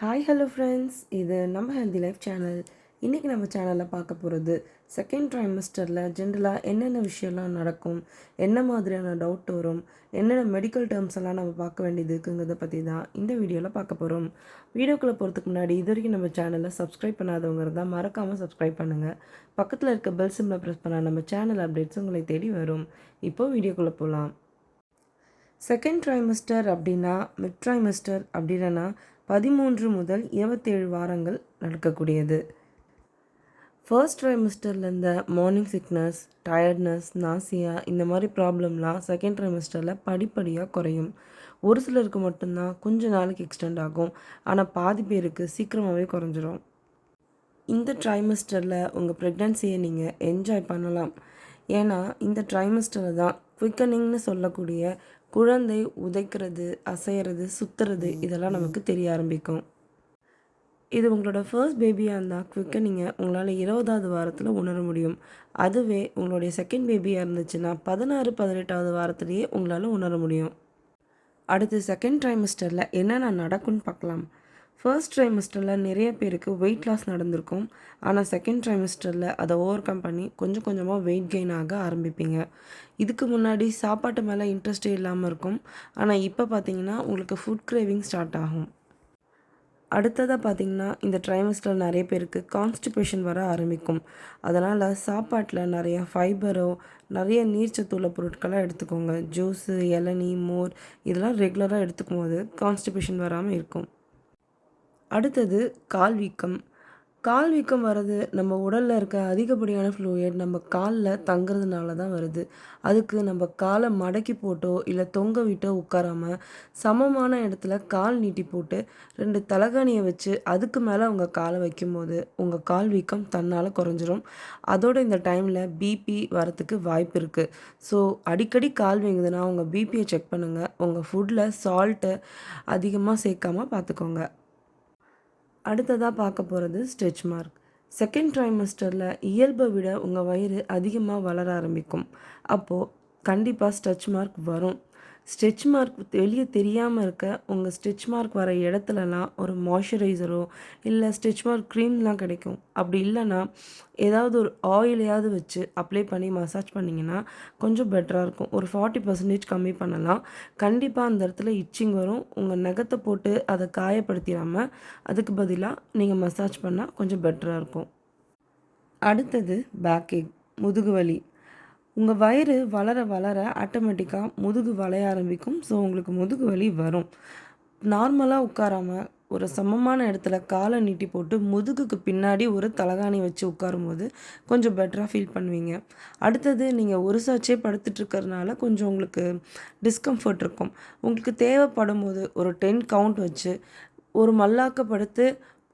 Hi hello friends, இது நம்ம healthy life channel. இன்றைக்கி நம்ம சேனலில் பார்க்க போகிறது செகண்ட் ட்ரைமஸ்டரில் ஜென்ரலாக என்னென்ன விஷயம்லாம் நடக்கும், என்ன மாதிரியான டவுட் வரும், என்னென்ன மெடிக்கல் டேர்ம்ஸ் எல்லாம் நம்ம பார்க்க வேண்டியது இருக்குங்கிறத பற்றி தான் இந்த வீடியோவில் பார்க்க போகிறோம். வீடியோக்குள்ளே போகிறதுக்கு முன்னாடி இது வரைக்கும் நம்ம சேனலை சப்ஸ்கிரைப் பண்ணாதவங்க இருந்தால் மறக்காமல் சப்ஸ்கிரைப் பண்ணுங்கள். பக்கத்தில் இருக்க பெல் சிம்லை ப்ரெஸ் பண்ணால் நம்ம சேனல் அப்டேட்ஸ் உங்களை தேடி வரும். இப்போது வீடியோக்குள்ளே போகலாம். செகண்ட் ட்ரைமஸ்டர் அப்படின்னா மிட் ட்ரைமஸ்டர் அப்படின்னா 13 முதல் 27 வாரங்கள் நடக்கக்கூடியது. ஃபர்ஸ்ட் ட்ரைமஸ்டரில் இந்த மார்னிங் சிக்னஸ், டயர்ட்னஸ், நாசியா இந்த மாதிரி ப்ராப்ளம்லாம் செகண்ட் ட்ரைமஸ்டரில் படிப்படியாக குறையும். ஒரு சிலருக்கு மட்டும்தான் கொஞ்சம் நாளைக்கு எக்ஸ்டெண்ட் ஆகும், ஆனால் பாதி பேருக்கு சீக்கிரமாகவே குறைஞ்சிரும். இந்த ட்ரைமஸ்டரில் உங்கள் ப்ரெக்னன்சியை நீங்கள் என்ஜாய் பண்ணலாம். ஏன்னா இந்த ட்ரைமஸ்டரில் தான் குவிக்கனிங்னு சொல்லக்கூடிய குழந்தை உதைக்கிறது, அசைகிறது, சுற்றுறது இதெல்லாம் நமக்கு தெரிய ஆரம்பிக்கும். இது உங்களோட ஃபர்ஸ்ட் பேபியாக இருந்தால் குவிக்கனிங்கை உங்களால் 20வது வாரத்தில் உணர முடியும். அதுவே உங்களுடைய செகண்ட் பேபியாக இருந்துச்சுன்னா 16, 18வது வாரத்திலேயே உங்களால் உணர முடியும். அடுத்து செகண்ட் ட்ரைமஸ்டரில் என்னென்ன நடக்கும்னு பார்க்கலாம். ஃபர்ஸ்ட் ட்ரைமஸ்டரில் நிறைய பேருக்கு வெயிட் லாஸ் நடந்திருக்கும். ஆனால் செகண்ட் ட்ரைமஸ்டரில் அதை ஓவர் கம் பண்ணி கொஞ்சம் கொஞ்சமாக வெயிட் கெயின் ஆக ஆரம்பிப்பீங்க. இதுக்கு முன்னாடி சாப்பாட்டு மேலே இன்ட்ரெஸ்டே இல்லாமல் இருக்கும். ஆனால் இப்போ பார்த்தீங்கன்னா உங்களுக்கு ஃபுட் கிரேவிங் ஸ்டார்ட் ஆகும். அடுத்ததாக பார்த்திங்கன்னா இந்த ட்ரைமஸ்டர் நிறைய பேருக்கு கான்ஸ்டிபேஷன் வர ஆரம்பிக்கும். அதனால் சாப்பாட்டில் நிறைய ஃபைபரோ நிறைய நீர்ச்சத்துள்ள பொருட்களாக எடுத்துக்கோங்க. ஜூஸு, இளநீ, மோர் இதெல்லாம் ரெகுலராக எடுத்துக்கும் போது கான்ஸ்டிபேஷன் வராமல் இருக்கும். அடுத்தது கால் வீக்கம். கால் வீக்கம் வர்றது நம்ம உடலில் இருக்க அதிகப்படியான ஃப்ளூயிட் நம்ம காலில் தங்குறதுனால தான் வருது. அதுக்கு நம்ம காலை மடக்கி போட்டோ இல்லை தொங்க விட்டோ உட்காராமல் சமமான இடத்துல கால் நீட்டி போட்டு 2 தலகாணியை வச்சு அதுக்கு மேலே உங்கள் காலை வைக்கும்போது உங்கள் கால் வீக்கம் தன்னால் குறைஞ்சிரும். அதோட இந்த டைமில் பிபி வரத்துக்கு வாய்ப்பு இருக்குது. ஸோ அடிக்கடி கால் வீங்குதுன்னா உங்கள் பிபியை செக் பண்ணுங்கள். உங்கள் ஃபுட்டில் சால்ட்டை அதிகமாக சேர்க்காமல் பார்த்துக்கோங்க. அடுத்ததாக பார்க்க போகிறது ஸ்ட்ரெச் மார்க். செகண்ட் ட்ரைமஸ்டரில் இயல்பை விட உங்கள் வயிறு அதிகமாக வளர ஆரம்பிக்கும். அப்போது கண்டிப்பாக ஸ்ட்ரெச் மார்க் வரும். ஸ்ட்ரெச் மார்க் வெளியே தெரியாமல் இருக்க உங்கள் ஸ்ட்ரெச் மார்க் வர இடத்துலலாம் ஒரு மாய்ஸ்சரைசரோ இல்லை ஸ்ட்ரெச் மார்க் க்ரீம்லாம் கிடைக்கும். அப்படி இல்லைன்னா ஏதாவது ஒரு ஆயிலையாவது வச்சு அப்ளை பண்ணி மசாஜ் பண்ணிங்கன்னா கொஞ்சம் பெட்டராக இருக்கும். ஒரு 40% கம்மி பண்ணலாம். கண்டிப்பாக அந்த இடத்துல இச்சிங் வரும். உங்கள் நகத்தை போட்டு அதை காயப்படுத்திடாமல் அதுக்கு பதிலாக நீங்கள் மசாஜ் பண்ணால் கொஞ்சம் பெட்டராக இருக்கும். அடுத்தது பேக் ஏக், முதுகு வலி. உங்கள் வயிறு வளர வளர ஆட்டோமேட்டிக்காக முதுகு வளைய ஆரம்பிக்கும். ஸோ உங்களுக்கு முதுகு வலி வரும். நார்மலாக உட்காராமல் ஒரு சமமான இடத்துல காலை நீட்டி போட்டு முதுகுக்கு பின்னாடி ஒரு தலகாணி வச்சு உட்காரும்போது கொஞ்சம் பெட்டராக ஃபீல் பண்ணுவீங்க. அடுத்தது நீங்கள் ஒரு சாச்சே படுத்துட்ருக்கறனால கொஞ்சம் உங்களுக்கு டிஸ்கம்ஃபர்ட் இருக்கும். உங்களுக்கு தேவைப்படும் போது ஒரு 10 கவுண்ட் வச்சு ஒரு மல்லாக்க படுத்து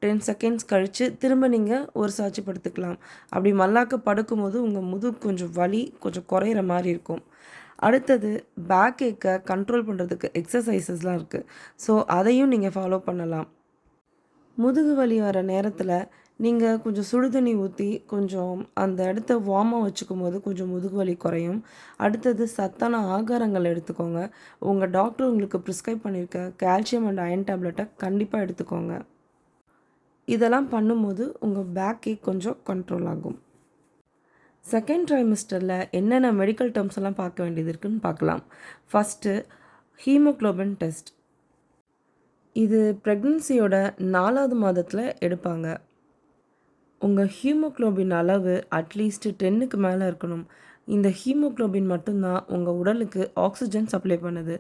10 செகண்ட்ஸ் கழித்து திரும்ப நீங்கள் ஒரு சாட்சி படுத்துக்கலாம். அப்படி மல்லாக்க படுக்கும்போது உங்கள் முதுகு கொஞ்சம் வலி கொஞ்சம் குறையிற மாதிரி இருக்கும். அடுத்தது பேக் ஏக்கை கண்ட்ரோல் பண்ணுறதுக்கு எக்ஸசைசஸ்லாம் இருக்குது. ஸோ அதையும் நீங்கள் ஃபாலோ பண்ணலாம். முதுகு வலி வர நேரத்தில் நீங்கள் கொஞ்சம் சுடுதண்ணி ஊற்றி கொஞ்சம் அந்த இடத்த வார்மாக வச்சுக்கும் போது கொஞ்சம் முதுகு வலி குறையும். அடுத்தது சத்தான ஆகாரங்கள் எடுத்துக்கோங்க. உங்கள் டாக்டர் உங்களுக்கு ப்ரிஸ்கிரைப் பண்ணியிருக்க கால்சியம் அண்ட் அயன் டேப்லெட்டை கண்டிப்பாக எடுத்துக்கோங்க. இதெல்லாம் பண்ணும்போது உங்கள் பேக் ஏக் கொஞ்சம் கண்ட்ரோல் ஆகும். செகண்ட் ட்ரைமஸ்டரில் என்னென்ன மெடிக்கல் டேர்ம்ஸ் எல்லாம் பார்க்க வேண்டியது இருக்குதுன்னு பார்க்கலாம். First haemoglobin test. இது ப்ரெக்னன்சியோட 4வது மாதத்தில் எடுப்பாங்க. உங்கள் ஹீமோக்ளோபின் அளவு அட்லீஸ்ட் 10க்கு மேலே இருக்கணும். இந்த ஹீமோக்ளோபின் மட்டும்தான் உங்கள் உடலுக்கு ஆக்சிஜன் சப்ளை பண்ணுது.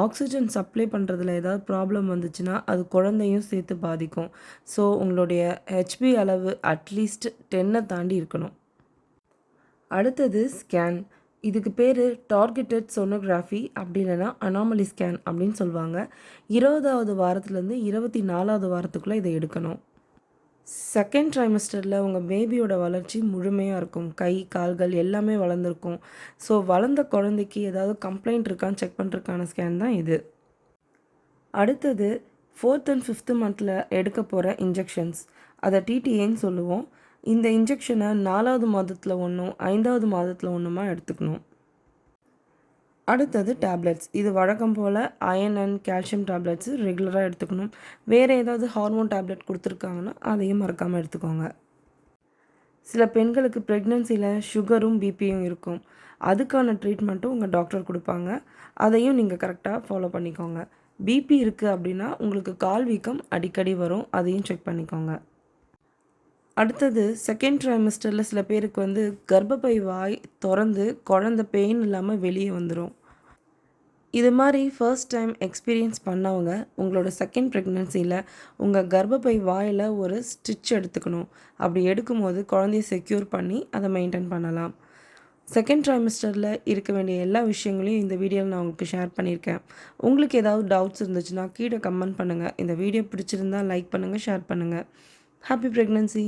ஆக்சிஜன் சப்ளை பண்ணுறதுல ஏதாவது ப்ராப்ளம் வந்துச்சுன்னா அது குழந்தையும் சேர்த்து பாதிக்கும். ஸோ உங்களுடைய ஹெச்பி அளவு அட்லீஸ்ட் 10 தாண்டி இருக்கணும். அடுத்தது ஸ்கேன். இதுக்கு பேர் டார்கெட்டட் சோனோகிராஃபி அப்படி இல்லைன்னா அனாமலி ஸ்கேன் அப்படின்னு சொல்லுவாங்க. 20வது வாரத்துலேருந்து 24வது வாரத்துக்குள்ளே இதை எடுக்கணும். செகண்ட் ட்ரைமஸ்டரில் உங்கள் பேபியோட வளர்ச்சி முழுமையாக இருக்கும். கை, கால்கள் எல்லாமே வளர்ந்துருக்கும். ஸோ வளர்ந்த குழந்தைக்கு ஏதாவது கம்ப்ளைண்ட் இருக்கான்னு செக் பண்ணுறதுக்கான ஸ்கேன் தான் இது. அடுத்தது 4th and 5th மந்தில் எடுக்க போகிற இன்ஜெக்ஷன்ஸ், அதை டிடிஏன்னு சொல்லுவோம். இந்த இன்ஜெக்ஷனை 4வது மாதத்தில் ஒன்றும் 5வது மாதத்தில் ஒன்றுமா எடுத்துக்கணும். அடுத்தது டேப்லெட்ஸ். இது வழக்கம் போல் அயர்ன் அண்ட் கால்சியம் டேப்லெட்ஸு ரெகுலராக எடுத்துக்கணும். வேறு ஏதாவது ஹார்மோன் டேப்லெட் கொடுத்துருக்காங்கன்னா அதையும் மறக்காமல் எடுத்துக்கோங்க. சில பெண்களுக்கு ப்ரெக்னன்சியில் சுகரும் பிபியும் இருக்கும். அதுக்கான ட்ரீட்மெண்ட்டும் உங்கள் டாக்டர் கொடுப்பாங்க. அதையும் நீங்கள் கரெக்டாக ஃபாலோ பண்ணிக்கோங்க. பிபி இருக்குது அப்படின்னா உங்களுக்கு கால் வீக்கம் அடிக்கடி வரும். அதையும் செக் பண்ணிக்கோங்க. அடுத்தது செகண்ட் ட்ரைமஸ்டரில் சில பேருக்கு கர்ப்பப்பை வாய் திறந்து குழந்த பெயின் இல்லாமல் வெளியே வந்துடும். இது மாதிரி ஃபர்ஸ்ட் டைம் எக்ஸ்பீரியன்ஸ் பண்ணவங்க உங்களோட செகண்ட் ப்ரெக்னன்சியில் உங்கள் கர்ப்பப்பை வாயில் ஒரு ஸ்டிச் எடுத்துக்கணும். அப்படி எடுக்கும்போது குழந்தைய செக்யூர் பண்ணி அதை மெயின்டைன் பண்ணலாம். செகண்ட் ட்ரைமஸ்டரில் இருக்க வேண்டிய எல்லா விஷயங்களையும் இந்த வீடியோவில் நான் உங்களுக்கு ஷேர் பண்ணியிருக்கேன். உங்களுக்கு ஏதாவது டவுட்ஸ் இருந்துச்சுன்னா கீழே கமெண்ட் பண்ணுங்கள். இந்த வீடியோ பிடிச்சிருந்தால் லைக் பண்ணுங்கள், ஷேர் பண்ணுங்கள். Happy pregnancy!